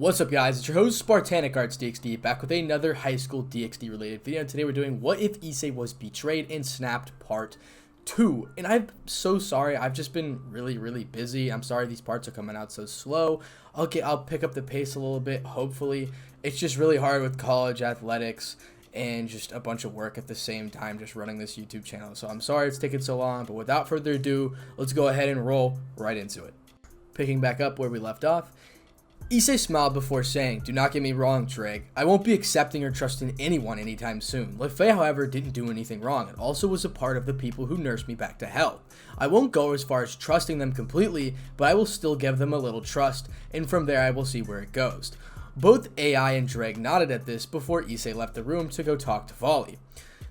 What's up, guys? It's your host Spartanic Arts DxD back with another high school DxD related video. And today we're doing What If Issei Was Betrayed and Snapped Part 2. And I'm so sorry, I've just been really busy. I'm sorry these parts are coming out so slow. I'll pick up the pace a little bit, hopefully. It's just really hard with college athletics and just a bunch of work at the same time just running this YouTube channel. So I'm sorry it's taking so long, but without further ado, let's go ahead and roll right into it. Picking back up where we left off, Issei smiled before saying, "Do not get me wrong, Drake. I won't be accepting or trusting anyone anytime soon. Lefei, however, didn't do anything wrong and also was a part of the people who nursed me back to health. I won't go as far as trusting them completely, but I will still give them a little trust, and from there I will see where it goes." Both AI and Drake nodded at this before Issei left the room to go talk to Volley.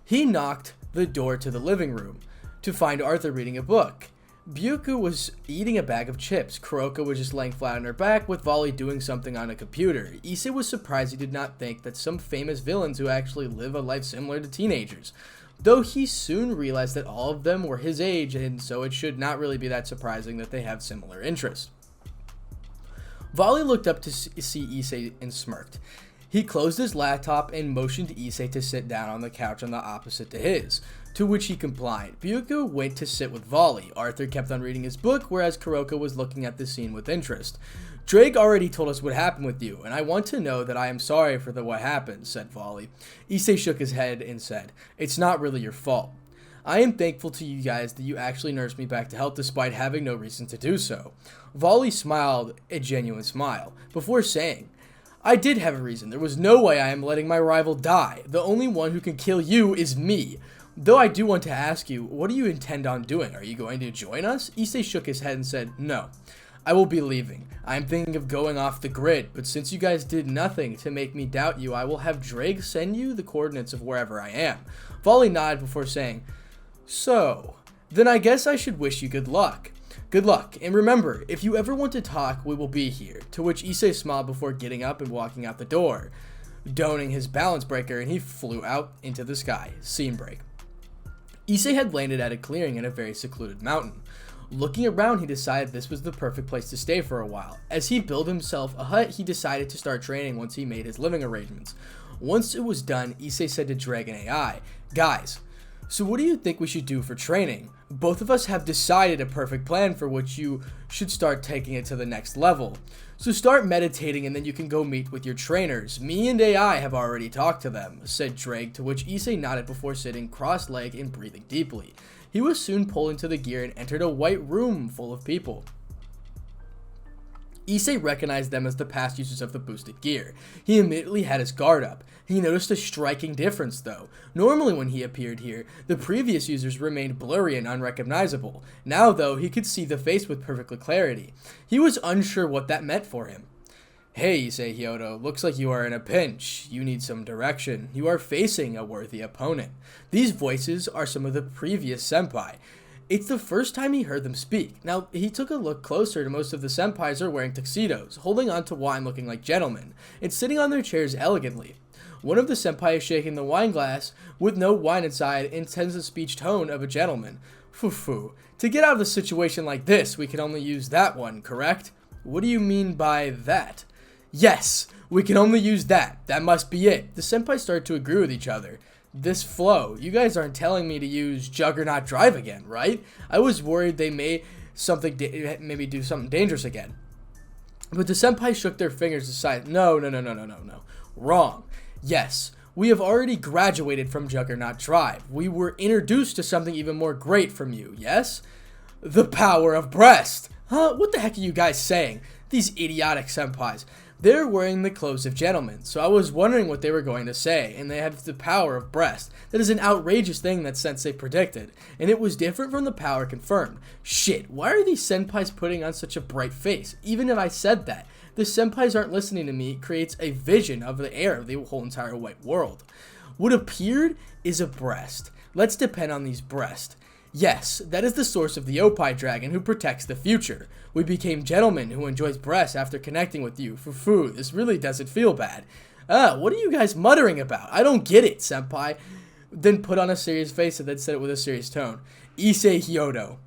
He knocked the door to the living room to find Arthur reading a book. Byuku was eating a bag of chips. Kuroka was just laying flat on her back with Volley doing something on a computer. Issei was surprised he did not think that some famous villains who actually live a life similar to teenagers, though he soon realized that all of them were his age, and so it should not really be that surprising that they have similar interests. Volley looked up to see Issei and smirked. He closed his laptop and motioned Issei to sit down on the couch on the opposite to his, to which he complied. Byuku went to sit with Volley. Arthur kept on reading his book, whereas Kuroka was looking at the scene with interest. "Drake already told us what happened with you, and I want to know that I am sorry for what happened," said Volley. Issei shook his head and said, "It's not really your fault. I am thankful to you guys that you actually nursed me back to health despite having no reason to do so." Volley smiled a genuine smile before saying, "I did have a reason. There was no way I am letting my rival die. The only one who can kill you is me. Though I do want to ask you, what do you intend on doing? Are you going to join us?" Issei shook his head and said, "No. I will be leaving. I am thinking of going off the grid, but since you guys did nothing to make me doubt you, I will have Drake send you the coordinates of wherever I am." Volley nodded before saying, "So, then I guess I should wish you good luck. Good luck, and remember, if you ever want to talk, we will be here," to which Issei smiled before getting up and walking out the door, donning his balance breaker, and he flew out into the sky. Scene break. Issei had landed at a clearing in a very secluded mountain. Looking around, he decided this was the perfect place to stay for a while. As he built himself a hut, he decided to start training once he made his living arrangements. Once it was done, Issei said to Dragon AI, "Guys, so what do you think we should do for training? Both of us have decided a perfect plan for which you should start taking it to the next level. So start meditating and then you can go meet with your trainers. Me and AI have already talked to them," said Drake, to which Issei nodded before sitting cross-legged and breathing deeply. He was soon pulled into the gear and entered a white room full of people. Issei recognized them as the past users of the boosted gear. He immediately had his guard up. He noticed a striking difference though. Normally when he appeared here, the previous users remained blurry and unrecognizable. Now though, he could see the face with perfect clarity. He was unsure what that meant for him. "Hey," Issei hyoudou, "looks like you are in a pinch. You need some direction. You are facing a worthy opponent." These voices are some of the previous senpai. It's the first time he heard them speak. Now, he took a look closer to most of the senpais are wearing tuxedos, holding on to wine looking like gentlemen, and sitting on their chairs elegantly. One of the senpai is shaking the wine glass with no wine inside and tends the speech tone of a gentleman. "Foo-foo. To get out of a situation like this, we can only use that one, correct?" "What do you mean by that?" "Yes, we can only use that. That must be it." The senpai started to agree with each other. "This flow, you guys aren't telling me to use Juggernaut Drive again, right? I was worried they may maybe do something dangerous again." But the senpai shook their fingers aside. No. Wrong. Yes, we have already graduated from Juggernaut Drive. We were introduced to something even more great from you, yes? The power of breast. Huh? What the heck are you guys saying? These idiotic senpais. They're wearing the clothes of gentlemen, so I was wondering what they were going to say, and they have the power of breast. That is an outrageous thing that Sensei predicted, and it was different from the power confirmed. Shit, why are these senpais putting on such a bright face? Even if I said that, the senpais aren't listening to me. It creates a vision of the air of the whole entire white world. What appeared is a breast. Let's depend on these breasts. Yes, that is the source of the Opie Dragon who protects the future. We became gentlemen who enjoys breasts after connecting with you. Foo, this really doesn't feel bad. What are you guys muttering about? I don't get it, senpai. Then put on a serious face and then said it with a serious tone. "Issei hyoudou,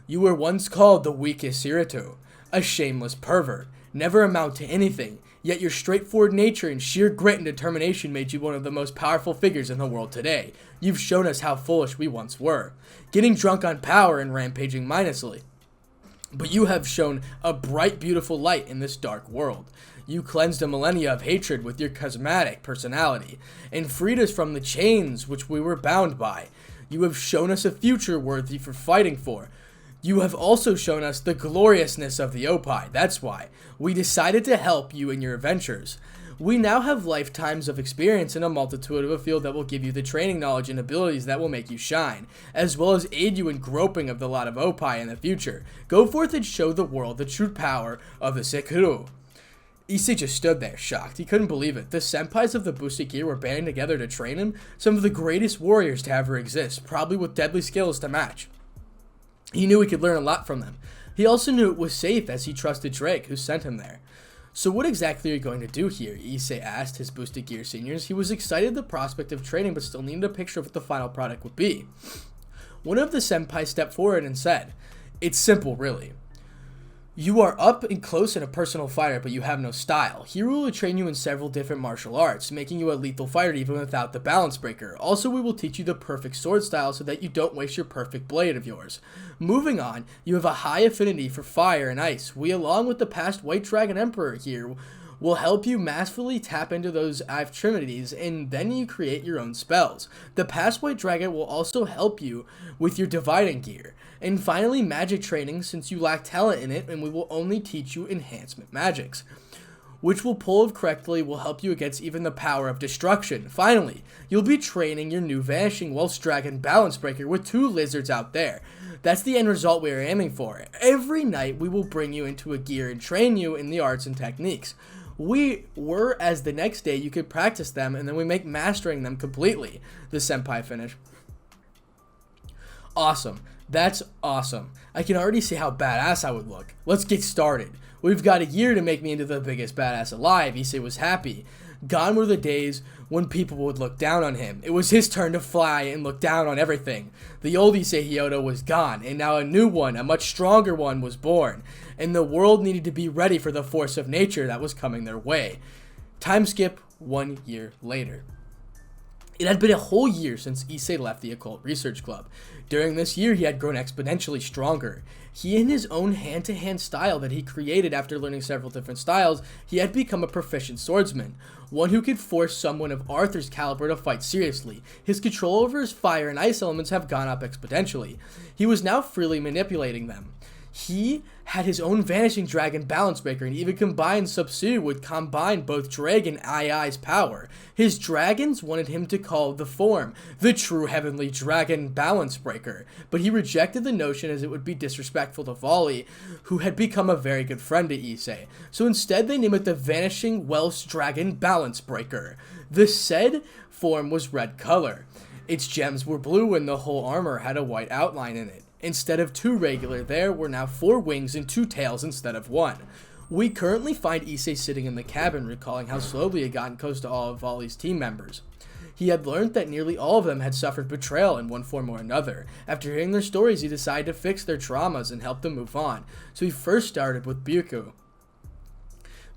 you were once called the weakest Naruto, a shameless pervert. never amount to anything, yet your straightforward nature and sheer grit and determination made you one of the most powerful figures in the world today. You've shown us how foolish we once were, getting drunk on power and rampaging mindlessly. But you have shown a bright, beautiful light in this dark world. You cleansed a millennia of hatred with your charismatic personality, and freed us from the chains which we were bound by. You have shown us a future worthy for fighting for. You have also shown us the gloriousness of the Opie. That's why we decided to help you in your adventures. We now have lifetimes of experience in a multitude of a field that will give you the training, knowledge, and abilities that will make you shine, as well as aid you in groping of the lot of Opie in the future. Go forth and show the world the true power of the hyoudou. Issei just stood there, shocked. He couldn't believe it. The senpais of the boosted gear were banding together to train him, some of the greatest warriors to ever exist, probably with deadly skills to match. He knew he could learn a lot from them. He also knew it was safe as he trusted Drake, who sent him there. So what exactly are you going to do here? Issei asked his boosted gear seniors. He was excited at the prospect of training, but still needed a picture of what the final product would be. One of the senpai stepped forward and said, "It's simple, really. You are up and close and a personal fighter, but you have no style. Here we will train you in several different martial arts, making you a lethal fighter even without the balance breaker. Also, we will teach you the perfect sword style so that you don't waste your perfect blade of yours. Moving on, you have a high affinity for fire and ice. We, along with the past White Dragon Emperor here, will help you masterfully tap into those trinities, and then you create your own spells. The past White Dragon will also help you with your dividing gear. And finally, magic training, since you lack talent in it, and we will only teach you enhancement magics, which will pull correctly will help you against even the power of destruction. Finally, you'll be training your new Vanishing Welsh Dragon Balance Breaker with 2 lizards out there. That's the end result we are aiming for. Every night we will bring you into a gear and train you in the arts and techniques. As the next day you could practice them, and then we make mastering them completely," the senpai finished. Awesome. That's awesome. I can already see how badass I would look. Let's get started. We've got a year to make me into the biggest badass alive. Issei was happy. Gone were the days when people would look down on him. It was his turn to fly and look down on everything. The old Issei hyoudou was gone, and now a new one, a much stronger one, was born. And the world needed to be ready for the force of nature that was coming their way. Time skip 1 year later. It had been a whole year since Issei left the Occult Research Club. During this year, he had grown exponentially stronger. He, in his own hand-to-hand style that he created after learning several different styles, he had become a proficient swordsman, one who could force someone of Arthur's caliber to fight seriously. His control over his fire and ice elements have gone up exponentially. He was now freely manipulating them. He had his own Vanishing Dragon Balance Breaker, and even combined Subsu would combine both Dragon Ai's power. His dragons wanted him to call the form the True Heavenly Dragon Balance Breaker, but he rejected the notion as it would be disrespectful to Volley, who had become a very good friend to Issei. So instead they named it the Vanishing Welsh Dragon Balance Breaker. The said form was red color. Its gems were blue, and the whole armor had a white outline in it. Instead of 2 regular, there were now 4 wings and 2 tails instead of 1. We currently find Issei sitting in the cabin, recalling how slowly he had gotten close to all of Volley's team members. He had learned that nearly all of them had suffered betrayal in one form or another. After hearing their stories, he decided to fix their traumas and help them move on. So he first started with Byuku.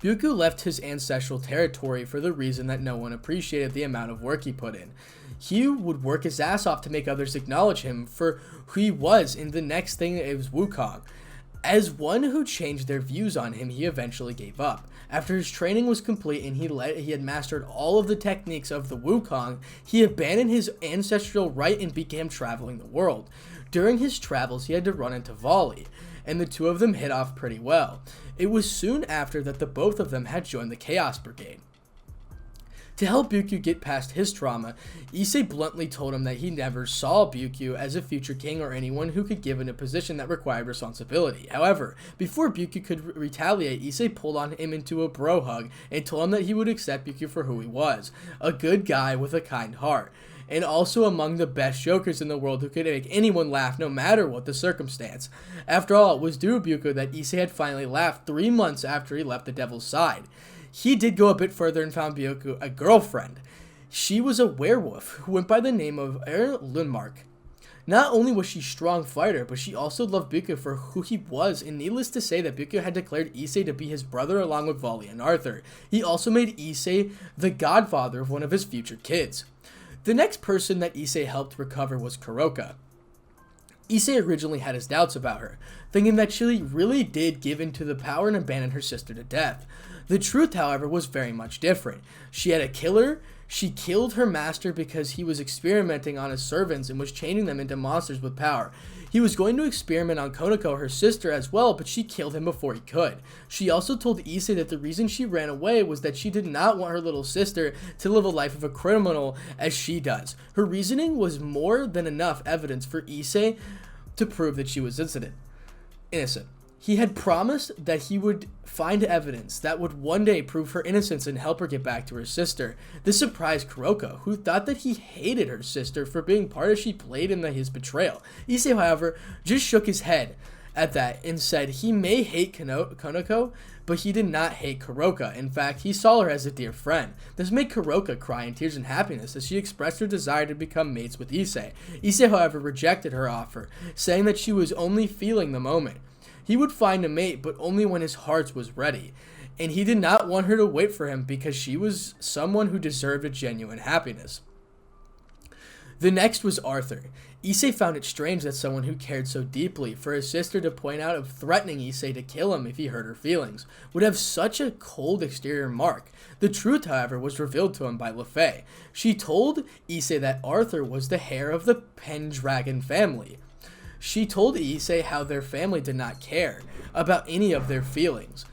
Byuku left his ancestral territory for the reason that no one appreciated the amount of work he put in. He would work his ass off to make others acknowledge him for who he was, and the next thing it was Wukong. As one who changed their views on him, he eventually gave up. After his training was complete and he had mastered all of the techniques of the Wukong, he abandoned his ancestral right and began traveling the world. During his travels, he had to run into Volley, and the 2 of them hit off pretty well. It was soon after that the both of them had joined the Chaos Brigade. To help Byuku get past his trauma, Issei bluntly told him that he never saw Byuku as a future king or anyone who could give him a position that required responsibility. However, before Byuku could retaliate, Issei pulled on him into a bro hug and told him that he would accept Byuku for who he was, a good guy with a kind heart, and also among the best jokers in the world who could make anyone laugh no matter what the circumstance. After all, it was due to Byuku that Issei had finally laughed 3 months after he left the devil's side. He did go a bit further and found Byuku a girlfriend. She was a werewolf who went by the name of Lundmark. Not only was she a strong fighter, but she also loved Byakuya for who he was, and needless to say that Byakuya had declared Issei to be his brother along with Volley and Arthur. He also made Issei the godfather of one of his future kids. The next person that Issei helped recover was Kuroka. Issei originally had his doubts about her, thinking that she really did give in to the power and abandon her sister to death. The truth, however, was very much different. She had a killer. She killed her master because he was experimenting on his servants and was changing them into monsters with power. He was going to experiment on Konako, her sister, as well, but she killed him before he could. She also told Issei that the reason she ran away was that she did not want her little sister to live a life of a criminal as she does. Her reasoning was more than enough evidence for Issei to prove that she was innocent. He had promised that he would find evidence that would one day prove her innocence and help her get back to her sister. This surprised Kuroka, who thought that he hated her sister for being part as she played in his betrayal. Issei, however, just shook his head at that and said he may hate Konako, but he did not hate Kuroka. In fact, he saw her as a dear friend. This made Kuroka cry in tears and happiness as she expressed her desire to become mates with Issei. Issei, however, rejected her offer, saying that she was only feeling the moment. He would find a mate, but only when his heart was ready, and he did not want her to wait for him because she was someone who deserved a genuine happiness. The next was Arthur. Issei found it strange that someone who cared so deeply for his sister to point out of threatening Issei to kill him if he hurt her feelings would have such a cold exterior mark. The truth, however, was revealed to him by LeFay. She told Issei that Arthur was the heir of the Pendragon family. She told Issei how their family did not care about any of their feelings.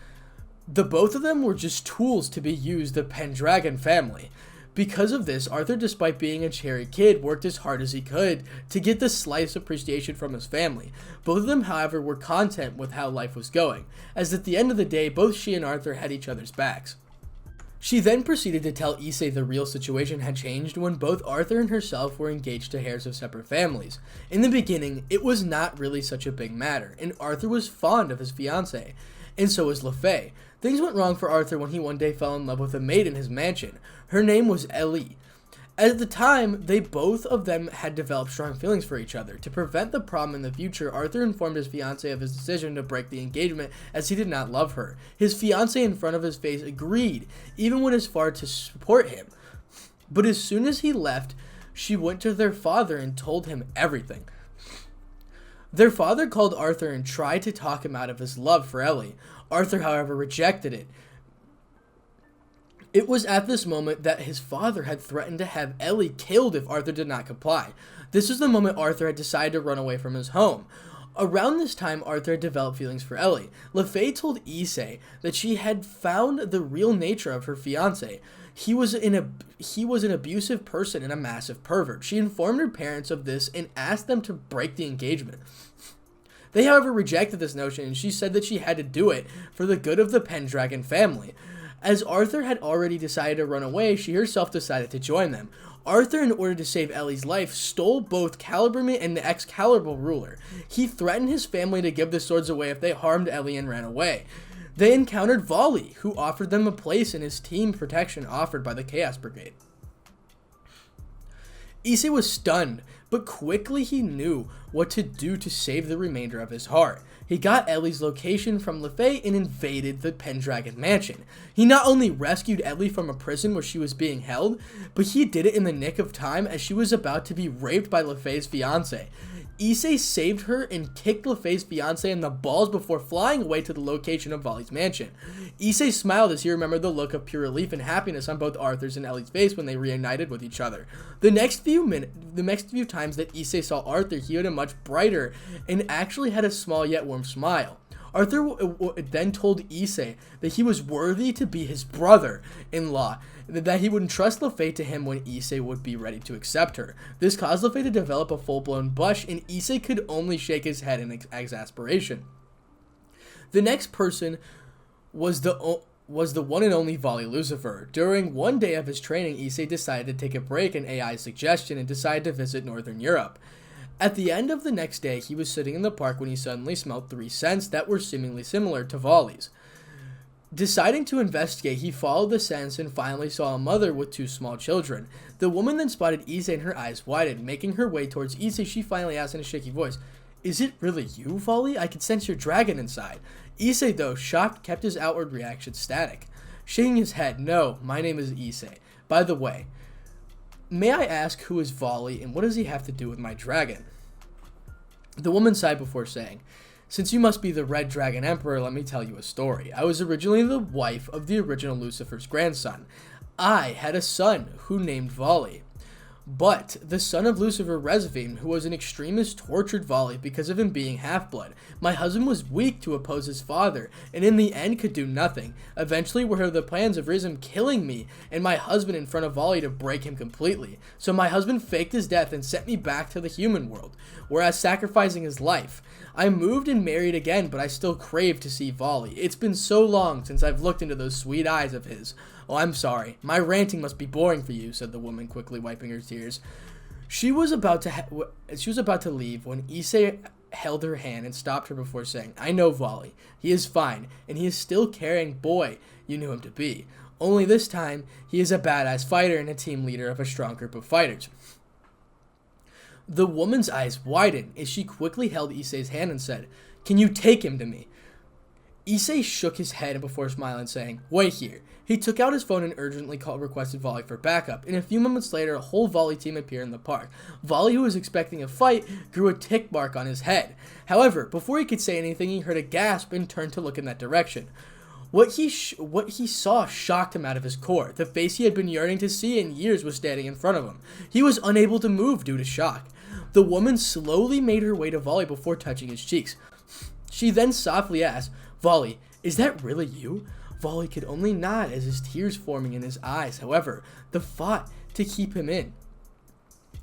The both of them were just tools to be used, the Pendragon family. Because of this, Arthur, despite being a cherry kid, worked as hard as he could to get the slightest appreciation from his family. Both of them, however, were content with how life was going, as at the end of the day, both she and Arthur had each other's backs. She then proceeded to tell Issei the real situation had changed when both Arthur and herself were engaged to heirs of separate families. In the beginning, it was not really such a big matter, and Arthur was fond of his fiancée, and so was LeFay. Things went wrong for Arthur when he one day fell in love with a maid in his mansion. Her name was Ellie. At the time, they both of them had developed strong feelings for each other. To prevent the problem in the future, Arthur informed his fiancée of his decision to break the engagement as he did not love her. His fiancée in front of his face agreed, even went as far to support him. But as soon as he left, she went to their father and told him everything. Their father called Arthur and tried to talk him out of his love for Ellie. Arthur, however, rejected it. It was at this moment that his father had threatened to have Ellie killed if Arthur did not comply. This was the moment Arthur had decided to run away from his home. Around this time, Arthur had developed feelings for Ellie. LeFay told Issei that she had found the real nature of her fiancé. He was an abusive person and a massive pervert. She informed her parents of this and asked them to break the engagement. They, however, rejected this notion, and she said that she had to do it for the good of the Pendragon family. As Arthur had already decided to run away, she herself decided to join them. Arthur, in order to save Ellie's life, stole both Caliburman and the Excalibur ruler. He threatened his family to give the swords away if they harmed Ellie and ran away. They encountered Volley, who offered them a place in his team protection offered by the Chaos Brigade. Issei was stunned, but quickly he knew what to do to save the remainder of his heart. He got Ellie's location from LeFay and invaded the Pendragon mansion. He not only rescued Ellie from a prison where she was being held, but he did it in the nick of time as she was about to be raped by LeFay's fiancé. Issei saved her and kicked LeFay's fiancé in the balls before flying away to the location of Volley's mansion. Issei smiled as he remembered the look of pure relief and happiness on both Arthur's and Ellie's face when they reunited with each other. The next few times that Issei saw Arthur, he had a much brighter and actually had a small yet warm smile. Arthur then told Issei that he was worthy to be his brother-in-law, that he would entrust LeFay to him when Issei would be ready to accept her. This caused LeFay to develop a full-blown blush, and Issei could only shake his head in exasperation. The next person was the one and only Volley Lucifer. During one day of his training, Issei decided to take a break at AI's suggestion and decided to visit Northern Europe. At the end of the next day, he was sitting in the park when he suddenly smelled 3 scents that were seemingly similar to Volley's. Deciding to investigate, he followed the scents and finally saw a mother with 2 small children. The woman then spotted Issei and her eyes widened. Making her way towards Issei, she finally asked in a shaky voice, "Is it really you, Volley? I can sense your dragon inside." Issei, though shocked, kept his outward reaction static. Shaking his head, "No, my name is Issei. By the way, may I ask who is Volley and what does he have to do with my dragon?" The woman sighed before saying, "Since you must be the Red Dragon Emperor, let me tell you a story. I was originally the wife of the original Lucifer's grandson. I had a son who named Volley. But the son of Lucifer, Resvine, who was an extremist, tortured Volley because of him being half-blood. My husband was weak to oppose his father, and in the end could do nothing. Eventually we heard the plans of Rizm killing me and my husband in front of Volley to break him completely. So my husband faked his death and sent me back to the human world, whereas sacrificing his life. I moved and married again, but I still crave to see Volley. It's been so long since I've looked into those sweet eyes of his." "Oh, I'm sorry. My ranting must be boring for you," said the woman, quickly wiping her tears. She was about to leave when Issei held her hand and stopped her before saying, "I know Volley. He is fine, and he is still caring boy you knew him to be. Only this time, he is a badass fighter and a team leader of a strong group of fighters." The woman's eyes widened as she quickly held Issei's hand and said, "Can you take him to me?" Issei shook his head before smiling, saying, "Wait here." He took out his phone and urgently requested Volley for backup. And a few moments later, a whole Volley team appeared in the park. Volley, who was expecting a fight, grew a tick mark on his head. However, before he could say anything, he heard a gasp and turned to look in that direction. What he saw shocked him out of his core. The face he had been yearning to see in years was standing in front of him. He was unable to move due to shock. The woman slowly made her way to Volley before touching his cheeks. She then softly asked, "Volley, is that really you?" Volley could only nod as his tears forming in his eyes. However, the fought to keep him in.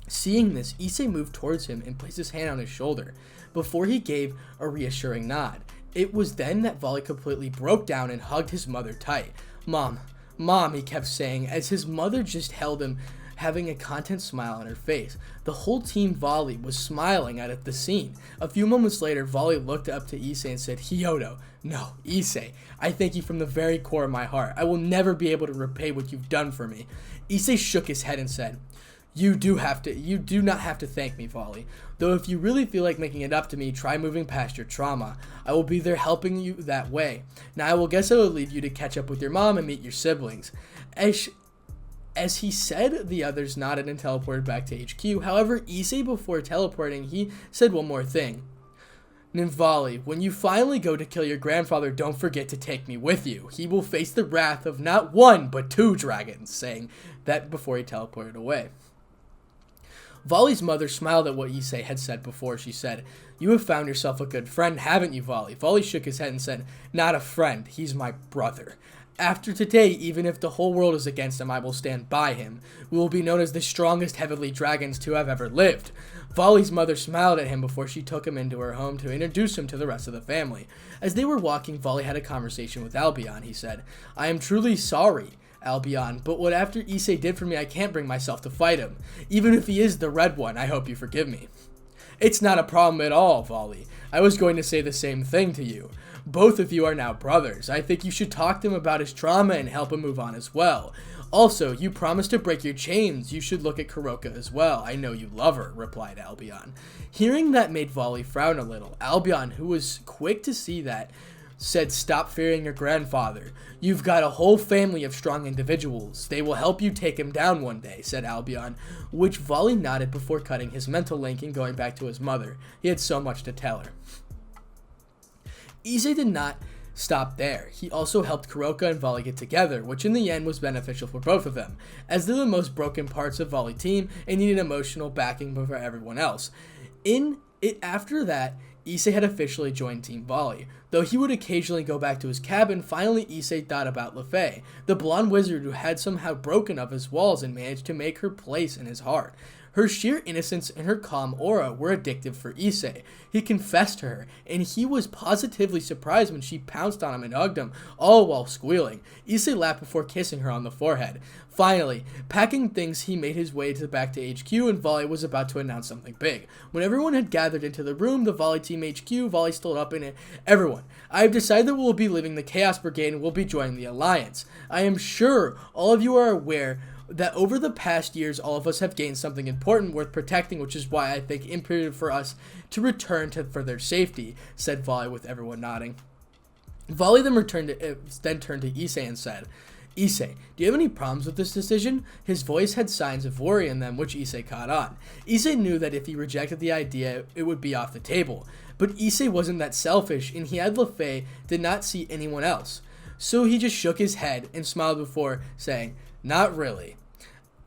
Seeing this, Issei moved towards him and placed his hand on his shoulder before he gave a reassuring nod. It was then that Volley completely broke down and hugged his mother tight. "Mom, Mom," he kept saying as his mother just held him, having a content smile on her face. The whole team Volley was smiling at the scene. A few moments later, Volley looked up to Issei and said, "Hyoudou, no, Issei, I thank you from the very core of my heart. I will never be able to repay what you've done for me." Issei shook his head and said, You do not have to thank me, Volley. Though if you really feel like making it up to me, try moving past your trauma. I will be there helping you that way. Now I will leave you to catch up with your mom and meet your siblings." As he said, the others nodded and teleported back to HQ. However, Issei, before teleporting, he said one more thing. "Volley, when you finally go to kill your grandfather, don't forget to take me with you. He will face the wrath of not 1, but 2 dragons," saying that before he teleported away. Volley's mother smiled at what Issei had said before. She said, "You have found yourself a good friend, haven't you, Volley?" Volley shook his head and said, "Not a friend, he's my brother. After today, even if the whole world is against him, I will stand by him. We will be known as the strongest heavenly dragons to have ever lived." Volley's mother smiled at him before she took him into her home to introduce him to the rest of the family. As they were walking, Volley had a conversation with Albion. He said, "I am truly sorry, Albion, but what after Issei did for me, I can't bring myself to fight him. Even if he is the red one, I hope you forgive me." "It's not a problem at all, Volley. I was going to say the same thing to you. Both of you are now brothers. I think you should talk to him about his trauma and help him move on as well. Also, you promised to break your chains. You should look at Kuroka as well. I know you love her," replied Albion. Hearing that made Volley frown a little. Albion, who was quick to see that, said, "Stop fearing your grandfather. You've got a whole family of strong individuals. They will help you take him down one day," said Albion, which Volley nodded before cutting his mental link and going back to his mother. He had so much to tell her. Issei did not stop there. He also helped Kuroka and Volley get together, which in the end was beneficial for both of them, as they're the most broken parts of Volley team and needed emotional backing for everyone else. After that, Issei had officially joined Team Volley. Though he would occasionally go back to his cabin, finally Issei thought about Lefei, the blonde wizard who had somehow broken up his walls and managed to make her place in his heart. Her sheer innocence and her calm aura were addictive for Issei. He confessed to her, and he was positively surprised when she pounced on him and hugged him, all while squealing. Issei laughed before kissing her on the forehead. Finally, packing things, he made his way back to HQ, and Volley was about to announce something big. When everyone had gathered into the room, the Volley team HQ, Volley stood up in it. "Everyone, everyone. I have decided that we will be leaving the Chaos Brigade and will be joining the Alliance. I am sure all of you are aware that over the past years, all of us have gained something important worth protecting, which is why I think it imperative for us to return for their safety, said Volley with everyone nodding. Volley then turned to Issei and said, Issei, do you have any problems with this decision? His voice had signs of worry in them, which Issei caught on. Issei knew that if he rejected the idea, it would be off the table. But Issei wasn't that selfish, and he had LeFay did not see anyone else. So he just shook his head and smiled before saying, not really.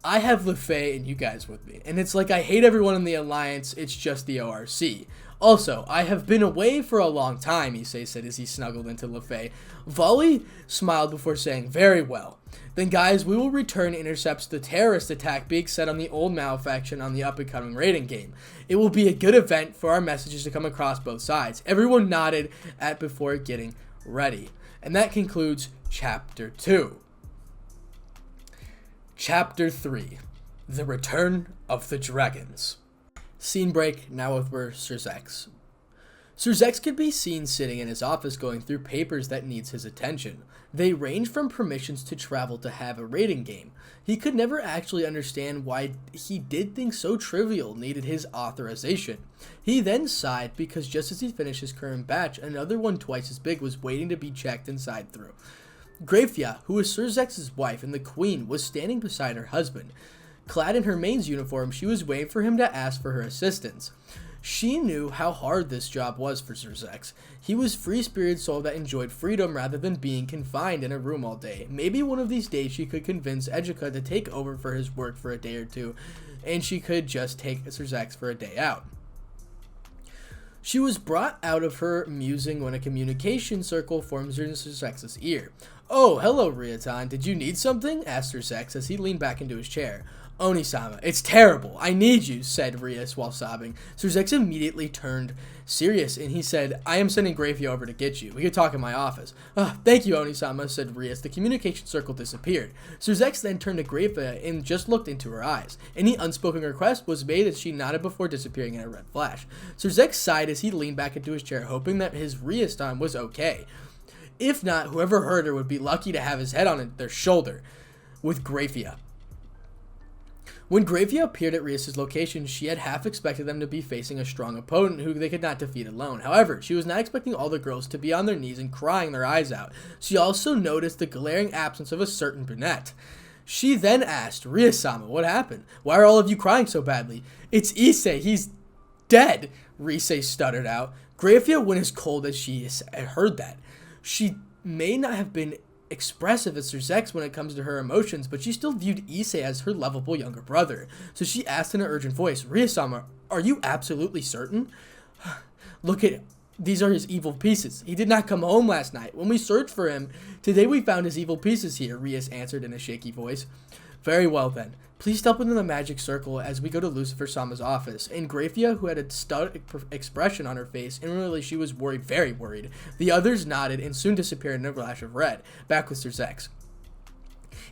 I have LeFay and you guys with me, and it's like I hate everyone in the Alliance, it's just the ORC. Also, I have been away for a long time, Issei said as he snuggled into LeFay. Volley smiled before saying, very well. Then guys, we will return intercepts the terrorist attack being set on the old Malefaction on the up-and-coming raiding game. It will be a good event for our messages to come across both sides. Everyone nodded before getting ready. And that concludes Chapter 2. Chapter 3, The Return of the Dragons. Scene break, now with Surzex. Surzex could be seen sitting in his office going through papers that needs his attention. They range from permissions to travel to have a raiding game. He could never actually understand why he did things so trivial needed his authorization. He then sighed because just as he finished his current batch, another one twice as big was waiting to be checked and signed through. Grafia, who was Surzex's wife and the queen, was standing beside her husband. Clad in her maid's uniform, she was waiting for him to ask for her assistance. She knew how hard this job was for Surzex. He was a free-spirited soul that enjoyed freedom rather than being confined in a room all day. Maybe one of these days she could convince Ejika to take over for his work for a day or two, and she could just take Surzex for a day out. She was brought out of her musing when a communication circle forms in Surzex's ear. Oh, hello, Ryutan. Did you need something? Asked Surzex as he leaned back into his chair. Onisama, it's terrible. I need you, said Rias while sobbing. Surzex immediately turned serious, and he said, I am sending Grafia over to get you. We could talk in my office. Thank you, Onisama, said Rias. The communication circle disappeared. Surzex then turned to Grafia and just looked into her eyes. Any unspoken request was made as she nodded before disappearing in a red flash. Surzex sighed as he leaned back into his chair, hoping that his Rias time was okay. If not, whoever heard her would be lucky to have his head on their shoulder with Grafia. When Grafia appeared at Rias' location, she had half expected them to be facing a strong opponent who they could not defeat alone. However, she was not expecting all the girls to be on their knees and crying their eyes out. She also noticed the glaring absence of a certain brunette. She then asked, Rias-sama, what happened? Why are all of you crying so badly? It's Issei, he's dead, Rise stuttered out. Grafia went as cold as she heard that. She may not have been expressive as Surzex when it comes to her emotions, but she still viewed Issei as her lovable younger brother. So she asked in an urgent voice, Rias-sama, are you absolutely certain? Look at him. These are his evil pieces. He did not come home last night. When we searched for him, today we found his evil pieces here, Rias answered in a shaky voice. Very well then. Please step into the magic circle as we go to Lucifer-sama's office. And Grafia, who had a stunned expression on her face, inwardly she was worried, very worried. The others nodded and soon disappeared in a flash of red, back with Surzex.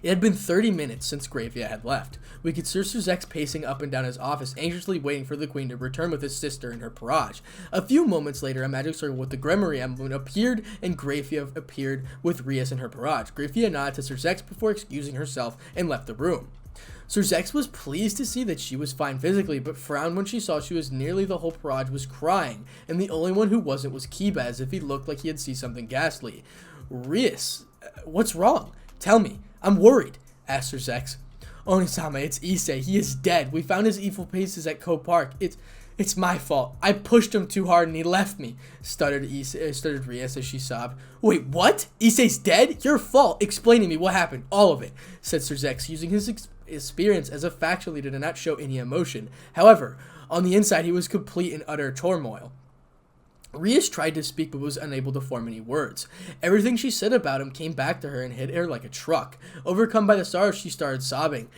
It had been 30 minutes since Grafia had left. We could see Surzex pacing up and down his office, anxiously waiting for the queen to return with his sister and her Parage. A few moments later, a magic circle with the Gremory emblem appeared, and Grafia appeared with Rias and her Parage. Grafia nodded to Surzex before excusing herself and left the room. Surzex was pleased to see that she was fine physically, but frowned when she saw she was nearly the whole Parage was crying, and the only one who wasn't was Kiba, as if he looked like he had seen something ghastly. Rias, what's wrong? Tell me. I'm worried, asked Surzex. Onisama, it's Issei. He is dead. We found his evil pieces at Co Park. It's my fault. I pushed him too hard and he left me, stuttered Rias as she sobbed. Wait, what? Issei's dead? Your fault. Explain to me what happened. All of it, said Surzex, using his experience as a faction leader to not show any emotion. However, on the inside, he was complete and utter turmoil. Rias tried to speak but was unable to form any words. Everything she said about him came back to her and hit her like a truck. Overcome by the sorrow, she started sobbing.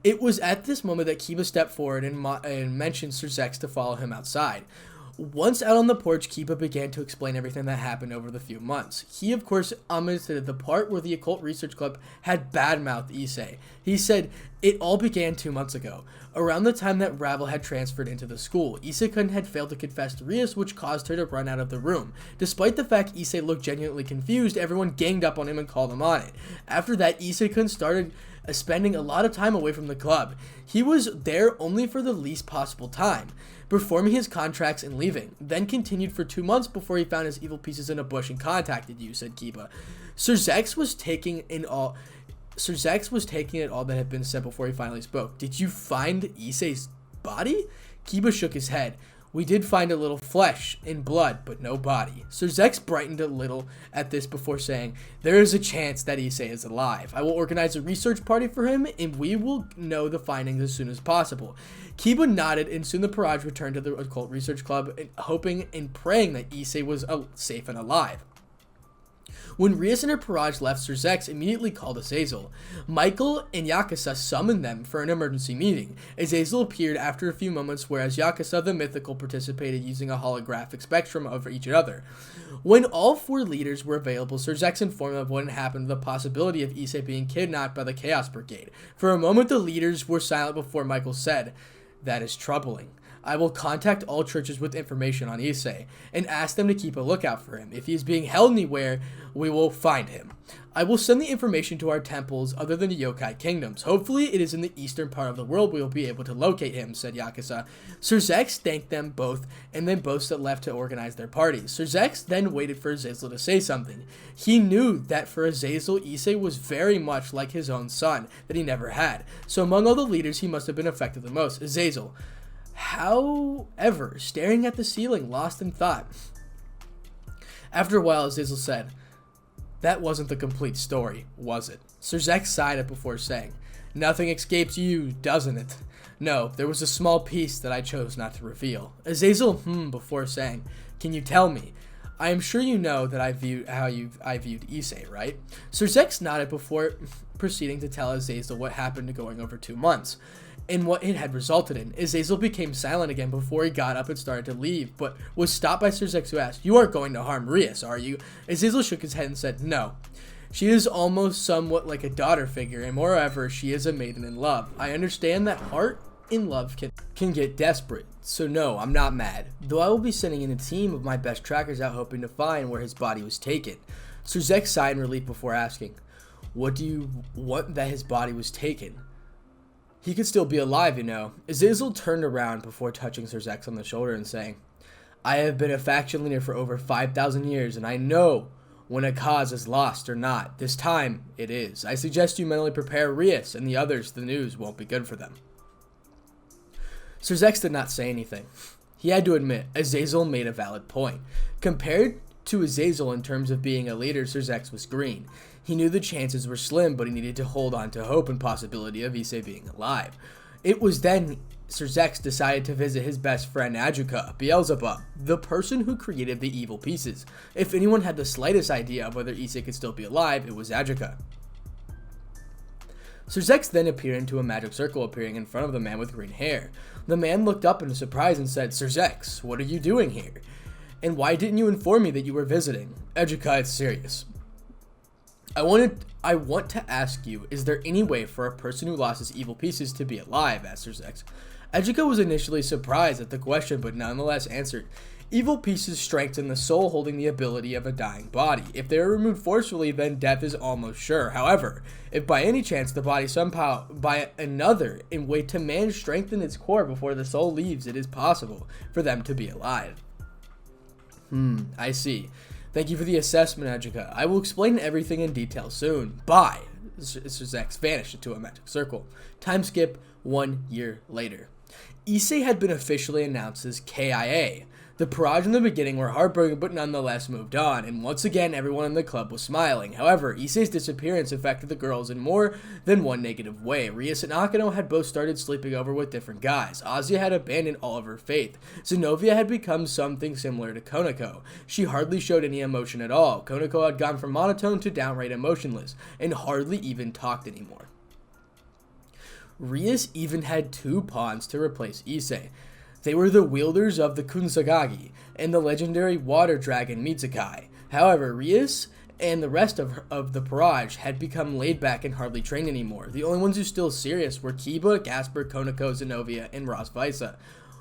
It was at this moment that Kiba stepped forward and mentioned Surzex to follow him outside. Once out on the porch, Kiba began to explain everything that happened over the few months. He, of course, omitted the part where the Occult Research Club had badmouthed Issei. He said, "It all began 2 months ago, around the time that Ravel had transferred into the school. Issei-kun had failed to confess to Rias, which caused her to run out of the room. Despite the fact Issei looked genuinely confused, everyone ganged up on him and called him on it. After that, Issei-kun started spending a lot of time away from the club. He was there only for the least possible time, performing his contracts and leaving, then continued for 2 months before he found his evil pieces in a bush and contacted you," said Kiba. Sir Zex was taking it all that had been said before he finally spoke. "Did you find Issei's body?" Kiba shook his head. "We did find a little flesh and blood, but no body." Sir Zex brightened a little at this before saying, "There is a chance that Issei is alive. I will organize a research party for him, and we will know the findings as soon as possible." Kiba nodded, and soon the Parage returned to the Occult Research Club, hoping and praying that Issei was safe and alive. When Rias and her Parage left, Sir Zex immediately called Azazel. Michael and Yakuza summoned them for an emergency meeting. Azazel appeared after a few moments, whereas Yakuza, the mythical, participated using a holographic spectrum over each other. When all 4 leaders were available, Sir Zex informed them of what had happened to the possibility of Issei being kidnapped by the Chaos Brigade. For a moment, the leaders were silent before Michael said, "That is troubling. I will contact all churches with information on Issei and ask them to keep a lookout for him. If he is being held anywhere, we will find him. I will send the information to our temples other than the yokai kingdoms. Hopefully it is in the eastern part of the world we will be able to locate him," said Yakuza. Sir Zex thanked them both, and then both left to organize their parties. Sir Zex then waited for Azazel to say something. He knew that for Azazel, Issei was very much like his own son that he never had. So among all the leaders, he must have been affected the most. Azazel, however, staring at the ceiling, lost in thought. After a while, Azazel said, "That wasn't the complete story, was it?" Sir Zex sighed it before saying, "Nothing escapes you, doesn't it?" "No, there was a small piece that I chose not to reveal." Azazel before saying, "Can you tell me? I am sure you know that I viewed Issei, right?" Sir Zex nodded before proceeding to tell Azazel what happened going over 2 months and what it had resulted in. Azazel became silent again before he got up and started to leave, but was stopped by Sir Zex, who asked, "You aren't going to harm Rias, are you?" Azazel shook his head and said, "No. She is almost somewhat like a daughter figure, and moreover, she is a maiden in love. I understand that heart in love can get desperate, so no, I'm not mad, though I will be sending in a team of my best trackers out hoping to find where his body was taken." Sir Zex sighed in relief before asking, "What do you want that his body was taken? He could still be alive, you know." Azazel turned around before touching Sir Zex on the shoulder and saying, "I have been a faction leader for over 5,000 years, and I know when a cause is lost or not. This time, it is. I suggest you mentally prepare Rias and the others. The news won't be good for them." Sir Zex did not say anything. He had to admit, Azazel made a valid point. Compared to Azazel in terms of being a leader, Sir Zex was green. He knew the chances were slim, but he needed to hold on to hope and possibility of Issei being alive. It was then Sir Zex decided to visit his best friend Ajuka, Beelzebub, the person who created the evil pieces. If anyone had the slightest idea of whether Issei could still be alive, it was Ajuka. Sir Zex then appeared into a magic circle, appearing in front of the man with green hair. The man looked up in surprise and said, "Sir Zex, what are you doing here? And why didn't you inform me that you were visiting?" "Ajuka, it's serious. I want to ask you, is there any way for a person who lost his evil pieces to be alive?" asked Sir Zex. Ajuka was initially surprised at the question, but nonetheless answered, "Evil pieces strengthen the soul holding the ability of a dying body. If they are removed forcefully, then death is almost sure. However, if by any chance the body somehow by another in way to man strengthen its core before the soul leaves, it is possible for them to be alive." I see. Thank you for the assessment, Ajuka. I will explain everything in detail soon. Bye. Sir Zex vanished into a magic circle. Time skip 1 year later. Issei had been officially announced as KIA. The Parage in the beginning were heartbroken, but nonetheless moved on, and once again everyone in the club was smiling. However, Issei's disappearance affected the girls in more than one negative way. Rias and Akano had both started sleeping over with different guys. Azia had abandoned all of her faith. Zenobia had become something similar to Konako. She hardly showed any emotion at all. Konako had gone from monotone to downright emotionless, and hardly even talked anymore. Rias even had 2 pawns to replace Issei. They were the wielders of the Kunsagagi and the legendary water dragon Mitsukai. However, Rias and the rest of the Parage had become laid back and hardly trained anymore. The only ones who still serious were Kiba, Gasper, Konako, Zenobia, and Ross Visa,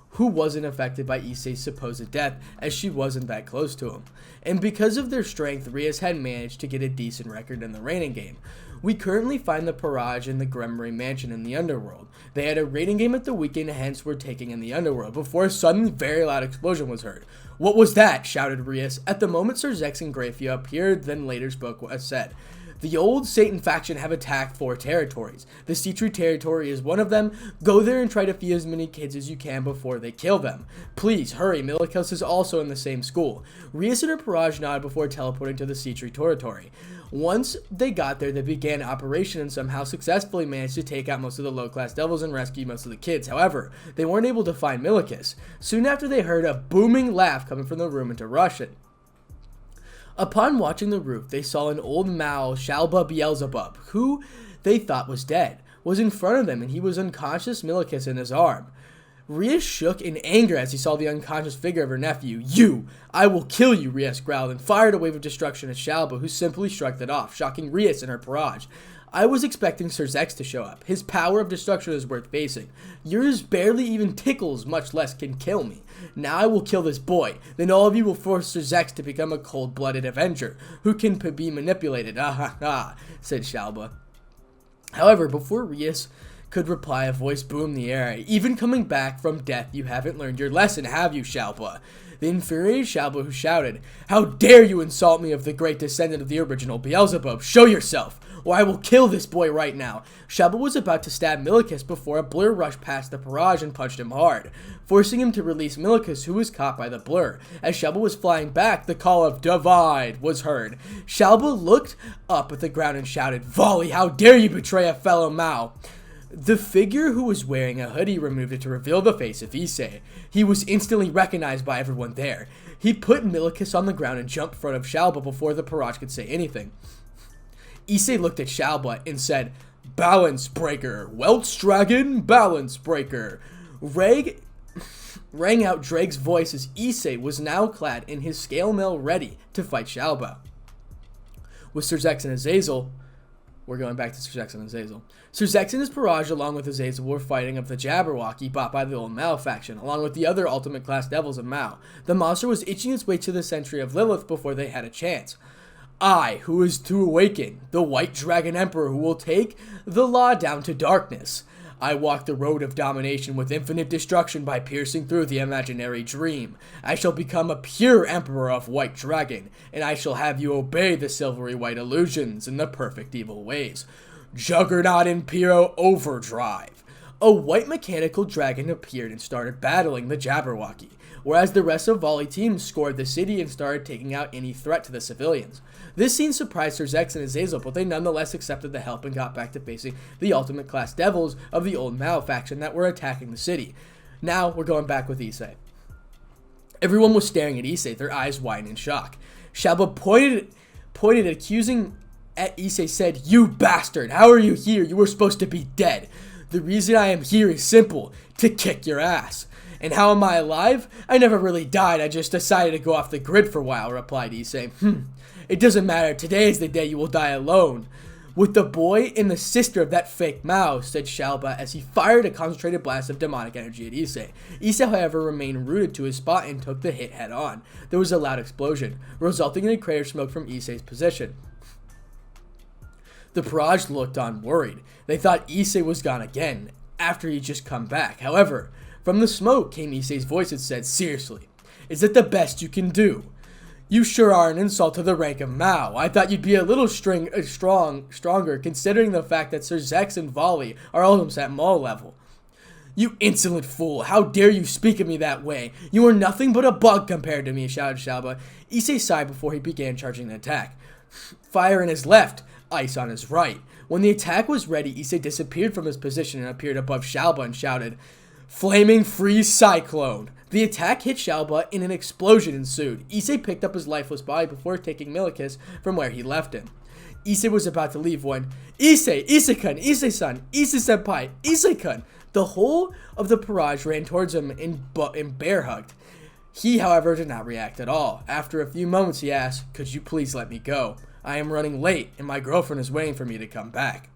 who wasn't affected by Issei's supposed death, as she wasn't that close to him. And because of their strength, Rias had managed to get a decent record in the rating game. We currently find the Parage in the Gremory Mansion in the Underworld. They had a rating game at the weekend, hence were taking in the Underworld, before a sudden, very loud explosion was heard. "What was that?" shouted Rias. At the moment, Sir Zex and Grafia appeared, then later spoke as said. "The old Satan faction have attacked 4 territories. The Sea-Tree territory is one of them. Go there and try to feed as many kids as you can before they kill them. Please, hurry, Milikos is also in the same school." Rias and her Parage nodded before teleporting to the Sea-Tree territory. Once they got there, they began operation and somehow successfully managed to take out most of the low-class devils and rescue most of the kids. However, they weren't able to find Milikos. Soon after, they heard a booming laugh coming from the room into Russian. Upon watching the roof, they saw an old Mao, Shalba Beelzebub, who they thought was dead, was in front of them, and he was unconscious, Milikos in his arm. Rias shook in anger as he saw the unconscious figure of her nephew. "You! I will kill you!" Rias growled and fired a wave of destruction at Shalba, who simply shrugged it off, shocking Rias and her Parage. I was expecting Sir Zex to show up. His power of destruction is worth facing. Yours barely even tickles, much less can kill me. Now I will kill this boy. Then all of you will force Sir Zex to become a cold-blooded Avenger, who can be manipulated. Ah ha ha, said Shalba. However, before Rias could reply, a voice boomed in the air. "Even coming back from death, you haven't learned your lesson, have you, Shalba?" The infuriated Shalba, who shouted, "How dare you insult me of the great descendant of the original Beelzebub? Show yourself, or I will kill this boy right now." Shalba was about to stab Milikos before a blur rushed past the Parage and punched him hard, forcing him to release Milikos, who was caught by the blur. As Shalba was flying back, the call of "Divide" was heard. Shalba looked up at the ground and shouted, "Volley, how dare you betray a fellow Mao?" The figure, who was wearing a hoodie, removed it to reveal the face of Issei. He was instantly recognized by everyone there. He put Milikos on the ground and jumped in front of Shalba before the Parage could say anything. Issei looked at Shalba and said, "Balance breaker, Welt's dragon, balance breaker." Rang out Drake's voice as Issei was now clad in his scale mail, ready to fight Shalba. With Sir Zex and Azazel, we're going back to Sir Zex and Azazel. Sir Zex and his Parage, along with Azazel, were fighting of the Jabberwocky bought by the old Mao faction, along with the other ultimate class devils of Mao. The monster was itching its way to the Sentry of Lilith before they had a chance. "I, who is to awaken, the White Dragon Emperor who will take the law down to darkness. I walk the road of domination with infinite destruction by piercing through the imaginary dream. I shall become a pure Emperor of White Dragon, and I shall have you obey the silvery white illusions and the perfect evil ways. Juggernaut Impero Overdrive." A white mechanical dragon appeared and started battling the Jabberwocky, whereas the rest of Volley team scored the city and started taking out any threat to the civilians. This scene surprised Sir Zex and Azazel, but they nonetheless accepted the help and got back to facing the ultimate class devils of the old Mao faction that were attacking the city. Now we're going back with Issei. Everyone was staring at Issei, their eyes wide in shock. Shalba pointed accusing at Issei, said, "You bastard, how are you here? You were supposed to be dead." "The reason I am here is simple, to kick your ass." "And how am I alive? I never really died, I just decided to go off the grid for a while," replied Issei. "It doesn't matter, today is the day you will die alone. With the boy and the sister of that fake Mao," said Shalba as he fired a concentrated blast of demonic energy at Issei. Issei, however, remained rooted to his spot and took the hit head on. There was a loud explosion, resulting in a crater of smoke from Issei's position. The Parage looked on worried. They thought Issei was gone again, after he'd just come back. However, from the smoke came Issei's voice and said, "Seriously, is it the best you can do? You sure are an insult to the rank of Mao. I thought you'd be a little stronger, considering the fact that Sir Zex and Volley are almost at Maul level." "You insolent fool, how dare you speak of me that way? You are nothing but a bug compared to me," shouted Shalba. Issei sighed before he began charging the attack. Fire in his left, ice on his right. When the attack was ready, Issei disappeared from his position and appeared above Shalba and shouted, "Flaming Freeze Cyclone." The attack hit Shalba and an explosion ensued. Issei picked up his lifeless body before taking Milikos from where he left him. Issei was about to leave when, "Issei, Issei-kun, Issei-san, Issei-senpai, Issei-kun." The whole of the barrage ran towards him and bear hugged. He, however, did not react at all. After a few moments, he asked, "Could you please let me go? I am running late, and my girlfriend is waiting for me to come back."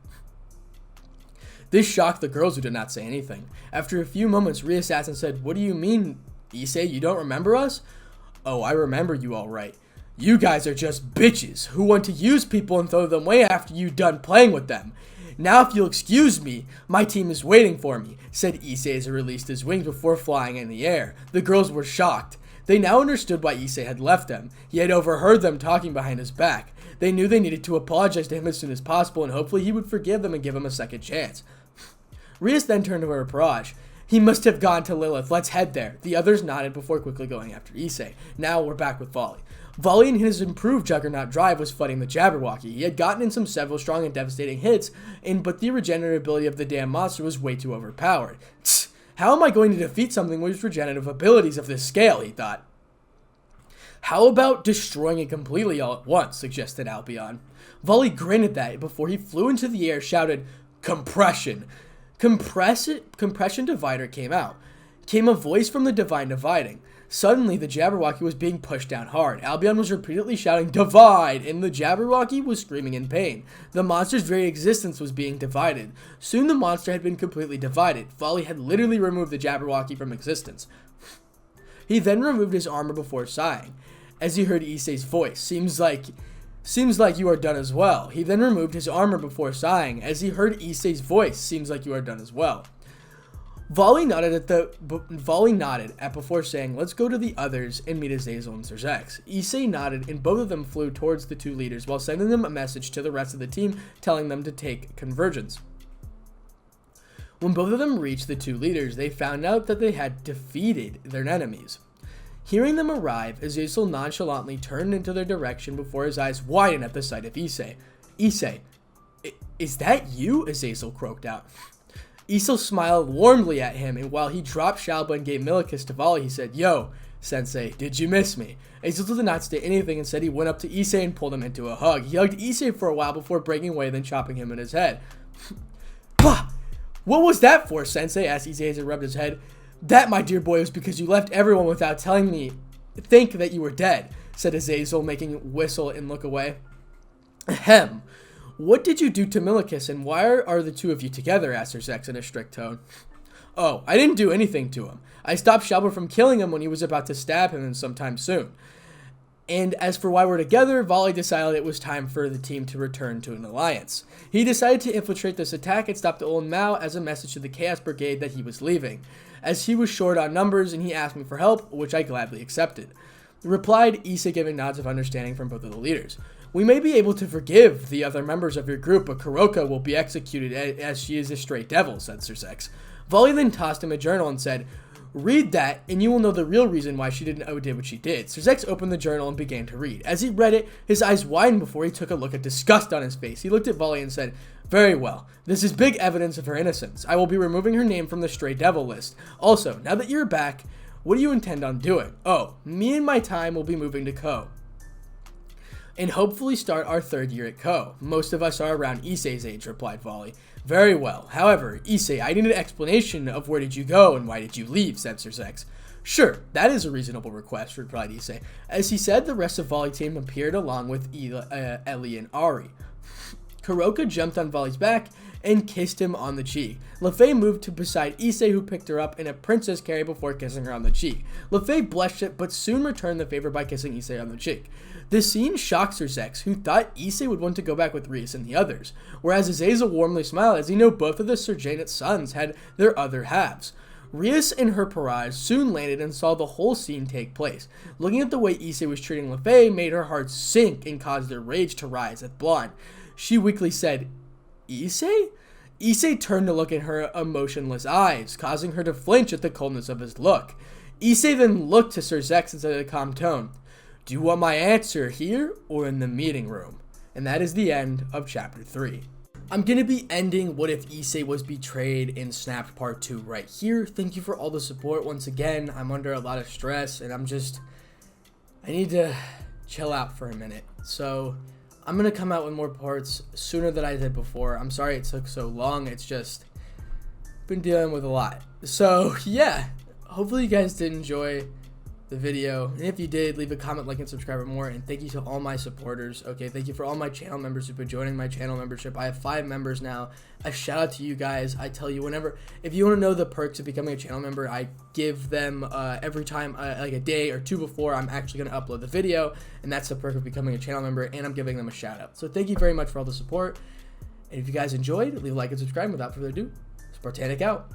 This shocked the girls, who did not say anything. After a few moments, Rias asked and said, "What do you mean, Issei? You don't remember us?" "Oh, I remember you all right. You guys are just bitches who want to use people and throw them away after you're done playing with them. Now, if you'll excuse me, my team is waiting for me," said Issei as he released his wings before flying in the air. The girls were shocked. They now understood why Issei had left them. He had overheard them talking behind his back. They knew they needed to apologize to him as soon as possible, and hopefully he would forgive them and give him a second chance. Rias then turned to her barrage. "He must have gone to Lilith. Let's head there." The others nodded before quickly going after Issei. Now we're back with Volley. Volley, in his improved Juggernaut drive, was fighting the Jabberwocky. He had gotten in several strong and devastating hits, but the regenerative ability of the damn monster was way too overpowered. Tsk, how am I going to defeat something with regenerative abilities of this scale, he thought. "How about destroying it completely all at once," suggested Albion. Volley grinned at that before he flew into the air, shouted, "Compression." Compression divider came out. Came a voice from the Divine Dividing. Suddenly, the Jabberwocky was being pushed down hard. Albion was repeatedly shouting, "Divide!" and the Jabberwocky was screaming in pain. The monster's very existence was being divided. Soon the monster had been completely divided. Volley had literally removed the Jabberwocky from existence. He then removed his armor before sighing, as he heard Issei's voice. Seems like you are done as well." He then removed his armor before sighing, as he heard Issei's voice. "Seems like you are done as well." Volley nodded at before saying, "Let's go to the others and meet Azazel and Zerzex." Issei nodded, and both of them flew towards the two leaders while sending them a message to the rest of the team telling them to take convergence. When both of them reached the two leaders, they found out that they had defeated their enemies. Hearing them arrive, Azazel nonchalantly turned into their direction before his eyes widened at the sight of Issei. "Issei, is that you?" Azazel croaked out. Issei smiled warmly at him, and while he dropped Shalba and gave Milikis to Volley, he said, "Yo, Sensei, did you miss me?" Azazel did not say anything and said he went up to Issei and pulled him into a hug. He hugged Issei for a while before breaking away, then chopping him in his head. "Bah! What was that for, Sensei?" asked Issei as he rubbed his head. "That, my dear boy, was because you left everyone without telling me that you were dead," said Azazel, making whistle and look away. "Ahem. What did you do to Milikis, and why are the two of you together?" asked Zerzex in a strict tone. "Oh, I didn't do anything to him. I stopped Shalba from killing him when he was about to stab him sometime soon. And as for why we're together, Volley decided it was time for the team to return to an alliance. He decided to infiltrate this attack and stop the old Mao as a message to the Chaos Brigade that he was leaving, as he was short on numbers and he asked me for help, which I gladly accepted," replied Issei, giving nods of understanding from both of the leaders. "We may be able to forgive the other members of your group, but Kuroka will be executed as she is a straight devil," said Zerzex. Volley then tossed him a journal and said, "Read that, and you will know the real reason why she did what she did." Zerzex opened the journal and began to read. As he read it, his eyes widened before he took a look at disgust on his face. He looked at Volley and said, "Very well. This is big evidence of her innocence. I will be removing her name from the stray devil list. Also, now that you're back, what do you intend on doing?" "Oh, me and my time will be moving to Ko, and hopefully start our third year at Ko. Most of us are around Issei's age," replied Volley. "Very well. However, Issei, I need an explanation of where did you go and why did you leave," said Zerzex. "Sure, that is a reasonable request," replied Issei. As he said, the rest of Volley team appeared along with Ellie and Ari. Kuroka jumped on Volley's back and kissed him on the cheek. LeFay moved to beside Issei, who picked her up in a princess carry before kissing her on the cheek. LeFay blushed it, but soon returned the favor by kissing Issei on the cheek. This scene shocked Zerzex, who thought Issei would want to go back with Rias and the others, whereas Azazel warmly smiled as he knew both of the Sergeant's sons had their other halves. Rias and her Parage soon landed and saw the whole scene take place. Looking at the way Issei was treating LeFay made her heart sink and caused their rage to rise at Blonde. She weakly said, "Issei?" Issei turned to look at her emotionless eyes, causing her to flinch at the coldness of his look. Issei then looked to Zerzex and said in a calm tone, "Do you want my answer here or in the meeting room?" And that is the end of Chapter 3. I'm going to be ending What If Issei Was Betrayed in Snapped Part 2 right here. Thank you for all the support once again. I'm under a lot of stress and I need to chill out for a minute. So I'm going to come out with more parts sooner than I did before. I'm sorry it took so long. It's just, been dealing with a lot. So yeah, hopefully you guys did enjoy the video, and if you did, leave a comment, like, and subscribe for more. And thank you to all my supporters. Okay, thank you for all my channel members who've been joining my channel membership. I have 5 members now. A shout out to you guys. I tell you, if you want to know the perks of becoming a channel member, I give them every time, like a day or 2 before I'm actually going to upload the video, and that's the perk of becoming a channel member, and I'm giving them a shout out. So thank you very much for all the support, and if you guys enjoyed, leave a like and subscribe. Without further ado, Spartanic out.